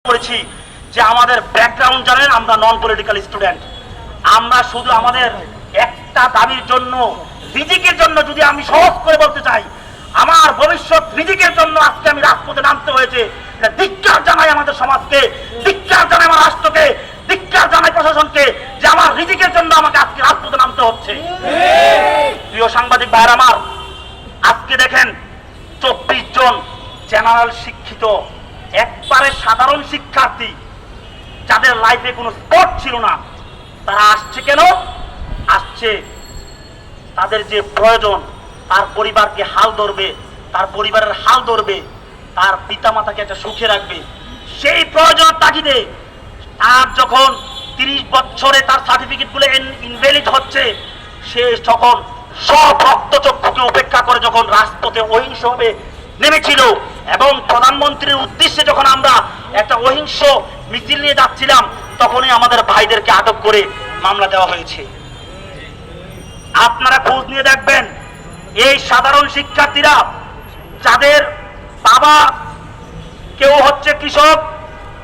করেছি যে আমাদের ব্যাকগ্রাউন্ড জানেন, আমরা নন পলিটিক্যাল স্টুডেন্ট। আমরা শুধু আমাদের একটা দাবির জন্য, রিজিকের জন্য, যদি আমি সহজ করে বলতে চাই, আমার ভবিষ্যৎ রিজিকের জন্য আজকে আমি রাজপথে নামতে হয়েছে। ধিক্কার জানাই আমাদের সমাজকে, ধিক্কার জানাই আমার রাষ্ট্রকে, ধিক্কার জানাই প্রশাসনকে যে আমার রিজিকের জন্য আমাকে আজকে রাজপথে নামতে হচ্ছে। প্রিয় সাংবাদিক ভাইরা আমার, আজকে দেখেন 24 জন জেনারেল শিক্ষিত, একবারে সাধারণ শিক্ষার্থী যাদের লাইফে কোনো স্পট ছিল না, তারা আসছে কেন? আসছে তাদের যে প্রয়োজন, তার পরিবারকে হাল ধরবে, তার পরিবারের হাল ধরবে, তার পিতা মাতাকে একটা সুখে রাখবে, সেই প্রয়োজনের তাগিদে তার যখন 30 বছরে তার সার্টিফিকেটগুলো ইনভ্যালিড হচ্ছে, সে যখন সব রক্তচক্ষুকে উপেক্ষা করে যখন রাজপথে অহিংসভাবে নেমেছিল এবং প্রধানমন্ত্রীর উদ্দেশ্যে যখন আমরা একটা অহিংস মিছিল নিয়ে যাচ্ছিলাম, তখনই আমাদের ভাইদেরকে আটক করে মামলা দেওয়া হয়েছে। আপনারা খোঁজ নিয়ে দেখবেন, এই সাধারণ শিক্ষার্থীরা যাদের বাবা কেউ হচ্ছে কৃষক,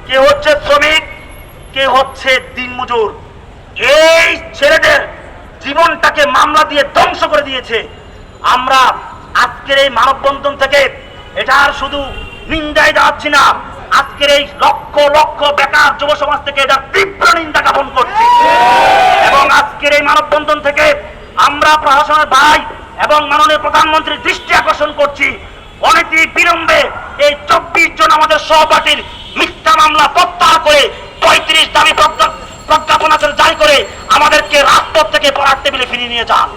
কেউ হচ্ছে শ্রমিক, কেউ হচ্ছে দিনমজুর, এই ছেলেদের জীবনটাকে মামলা দিয়ে ধ্বংস করে দিয়েছে। আমরা আজকের এই মানববন্ধন থেকে এটা আর শুধু নিন্দায় যাচ্ছি না, আজকের এই লক্ষ লক্ষ বেকার যুব সমাজ থেকে এটা তীব্র নিন্দা জ্ঞাপন করছি। এবং আজকের এই মানববন্ধন থেকে আমরা প্রশাসনের ভাই এবং মাননীয় প্রধানমন্ত্রীর দৃষ্টি আকর্ষণ করছি, অনতি বিলম্বে এই 24 জন আমাদের সহপাঠীর মিথ্যা মামলা প্রত্যাহার করে 35 দাবি প্রজ্ঞাপন জারি করে আমাদেরকে রাজপথ থেকে পড়ার টেবিলে ফিরিয়ে নিয়ে যান।